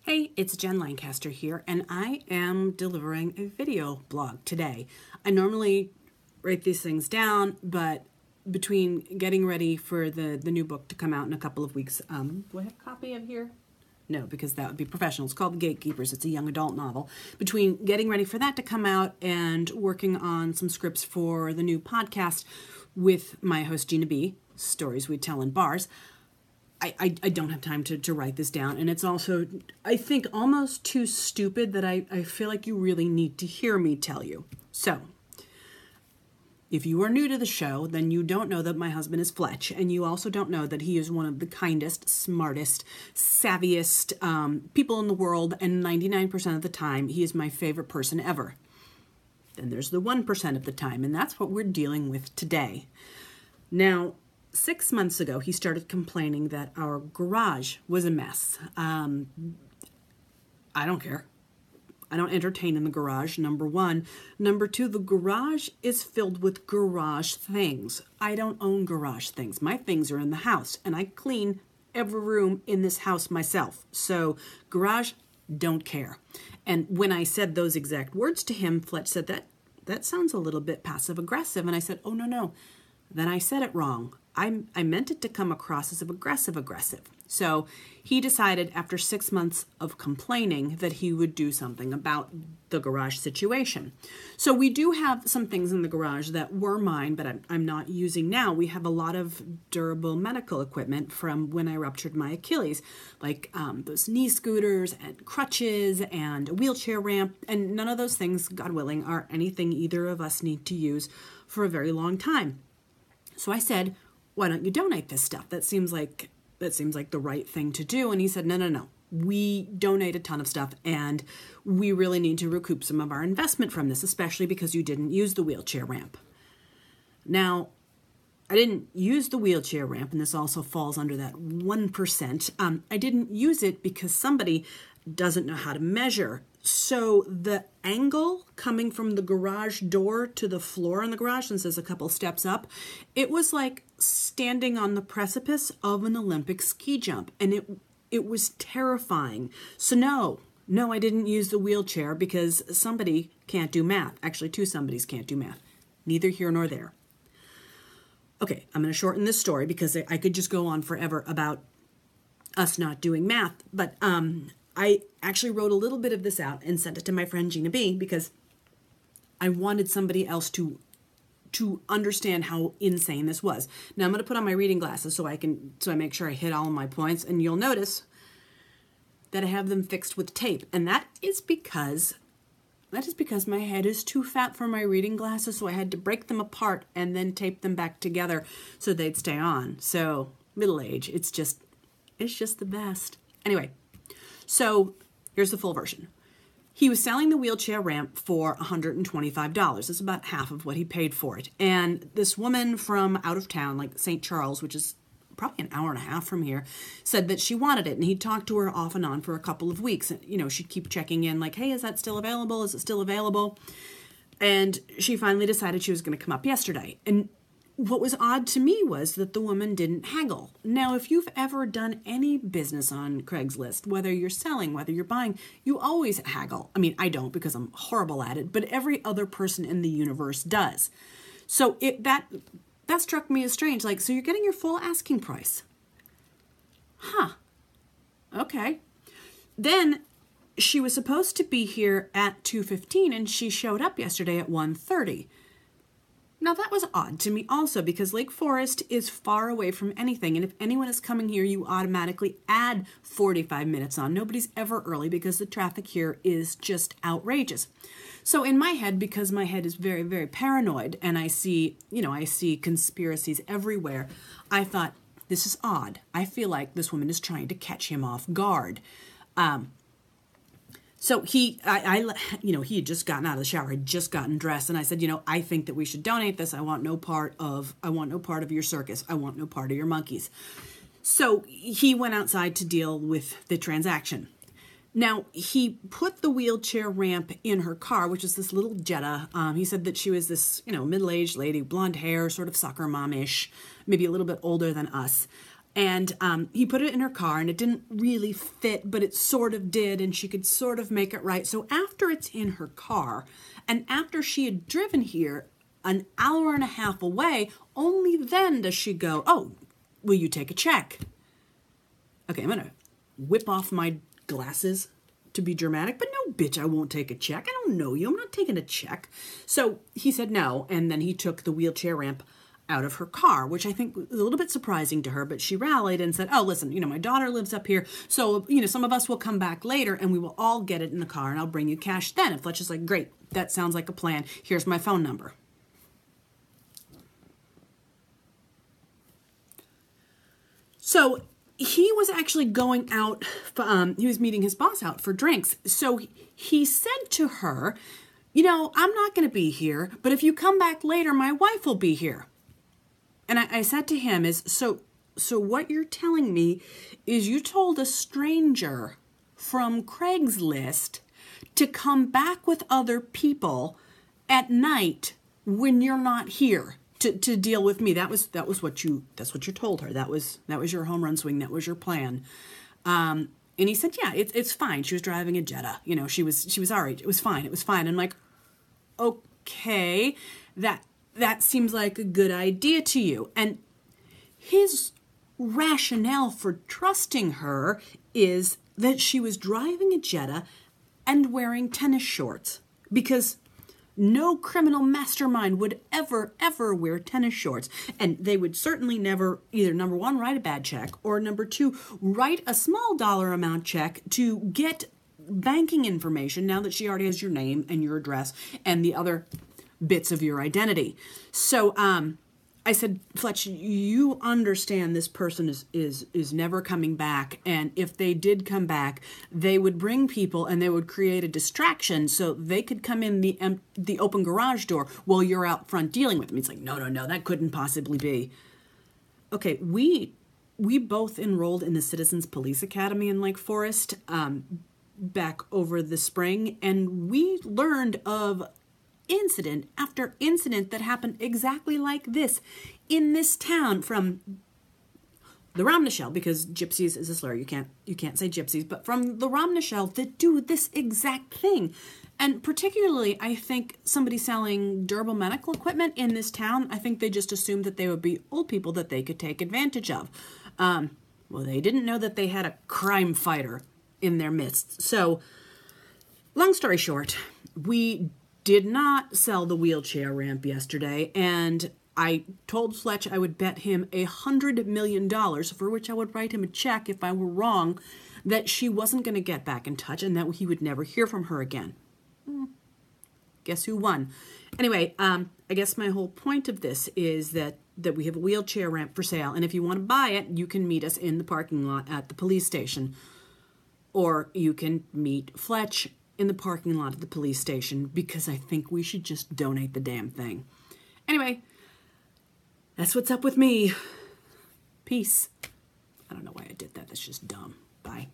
Hey, it's Jen Lancaster here, and I am delivering a video blog today. I normally write these things down, but between getting ready for the new book to come out in a couple of weeks, do I have a copy of here? No, because that would be professional. It's called The Gatekeepers. It's a young adult novel. Between getting ready for that to come out and working on some scripts for the new podcast with my host, Gina B., Stories We Tell in Bars, I don't have time to write this down. And it's also, I think, almost too stupid that I feel like you really need to hear me tell you. So, if you are new to the show, then you don't know that my husband is Fletch. And you also don't know that he is one of the kindest, smartest, savviest people in the world. And 99% of the time, he is my favorite person ever. Then there's the 1% of the time. And that's what we're dealing with today. Now, 6 months ago, he started complaining that our garage was a mess. I don't care. I don't entertain in the garage, number one. Number two, the garage is filled with garage things. I don't own garage things. My things are in the house, and I clean every room in this house myself. So, garage, don't care. And when I said those exact words to him, Fletch said, that sounds a little bit passive-aggressive. And I said, oh, no. Then I said it wrong. I meant it to come across as aggressive. So he decided after 6 months of complaining that he would do something about the garage situation. So we do have some things in the garage that were mine, but I'm not using now. We have a lot of durable medical equipment from when I ruptured my Achilles, like those knee scooters and crutches and a wheelchair ramp. And none of those things, God willing, are anything either of us need to use for a very long time. So I said, why don't you donate this stuff? That seems like the right thing to do. And he said, no. We donate a ton of stuff, and we really need to recoup some of our investment from this, especially because you didn't use the wheelchair ramp. Now, I didn't use the wheelchair ramp, and this also falls under that 1%. I didn't use it because somebody doesn't know how to measure. So the angle coming from the garage door to the floor in the garage, since there's a couple steps up, it was like standing on the precipice of an Olympic ski jump. And it was terrifying. So no, I didn't use the wheelchair because somebody can't do math. Actually, two somebodies can't do math. Neither here nor there. Okay, I'm going to shorten this story because I could just go on forever about us not doing math. But I actually wrote a little bit of this out and sent it to my friend Gina B because I wanted somebody else to understand how insane this was. Now I'm going to put on my reading glasses so I make sure I hit all of my points, and you'll notice that I have them fixed with tape, and that is because my head is too fat for my reading glasses, so I had to break them apart and then tape them back together so they'd stay on. So middle age, it's just the best. Anyway. So here's the full version. He was selling the wheelchair ramp for $125. It's about half of what he paid for it. And this woman from out of town, like St. Charles, which is probably an hour and a half from here, said that she wanted it. And he talked to her off and on for a couple of weeks. And, she'd keep checking in like, hey, is that still available? Is it still available? And she finally decided she was going to come up yesterday. And what was odd to me was that the woman didn't haggle. Now, if you've ever done any business on Craigslist, whether you're selling, whether you're buying, you always haggle. I mean, I don't because I'm horrible at it, but every other person in the universe does. So that struck me as strange. Like, so you're getting your full asking price. Huh. Okay. Then she was supposed to be here at 2:15 and she showed up yesterday at 1:30. Now, that was odd to me also because Lake Forest is far away from anything. And if anyone is coming here, you automatically add 45 minutes on. Nobody's ever early because the traffic here is just outrageous. So in my head, because my head is very, very paranoid and I see conspiracies everywhere, I thought, this is odd. I feel like this woman is trying to catch him off guard. So he had just gotten out of the shower, had just gotten dressed, and I said, I think that we should donate this. I want no part of your circus. I want no part of your monkeys. So he went outside to deal with the transaction. Now, he put the wheelchair ramp in her car, which is this little Jetta. He said that she was this, middle-aged lady, blonde hair, sort of soccer mom-ish, maybe a little bit older than us. And he put it in her car, and it didn't really fit, but it sort of did, and she could sort of make it right. So after it's in her car, and after she had driven here an hour and a half away, only then does she go, oh, will you take a check? Okay, I'm going to whip off my glasses to be dramatic, but no, bitch, I won't take a check. I don't know you. I'm not taking a check. So he said no, and then he took the wheelchair ramp out of her car, which I think was a little bit surprising to her, but she rallied and said, oh, listen, my daughter lives up here, so, some of us will come back later and we will all get it in the car and I'll bring you cash then. And Fletch is like, great, that sounds like a plan. Here's my phone number. So he was actually going out, he was meeting his boss out for drinks. So he said to her, I'm not going to be here, but if you come back later, my wife will be here. And I said to him so what you're telling me is you told a stranger from Craigslist to come back with other people at night when you're not here to deal with me. That's what you told her. That was your home run swing. That was your plan. And he said, yeah, it's fine. She was driving a Jetta. She was all right. It was fine. I'm like, okay, that seems like a good idea to you. And his rationale for trusting her is that she was driving a Jetta and wearing tennis shorts, because no criminal mastermind would ever wear tennis shorts. And they would certainly never either, number one, write a bad check, or number two, write a small dollar amount check to get banking information now that she already has your name and your address and the other bits of your identity. So I said, Fletch, you understand this person is never coming back, and if they did come back, they would bring people and they would create a distraction so they could come in the open garage door while you're out front dealing with them. He's like, no, that couldn't possibly be. Okay, we both enrolled in the Citizens Police Academy in Lake Forest back over the spring, and we learned of incident after incident that happened exactly like this in this town, from the Ramnichel, because gypsies is a slur, you can't say gypsies, but from the Ramnichel that do this exact thing. And particularly, I think somebody selling durable medical equipment in this town, I think they just assumed that they would be old people that they could take advantage of. Well, they didn't know that they had a crime fighter in their midst. So, long story short, we did not sell the wheelchair ramp yesterday, and I told Fletch I would bet him $100 million, for which I would write him a check if I were wrong, that she wasn't going to get back in touch and that he would never hear from her again. Guess who won? Anyway, I guess my whole point of this is that we have a wheelchair ramp for sale, and if you want to buy it, you can meet us in the parking lot at the police station, or you can meet Fletch in the parking lot of the police station, because I think we should just donate the damn thing. Anyway, that's what's up with me. Peace. I don't know why I did that. That's just dumb. Bye.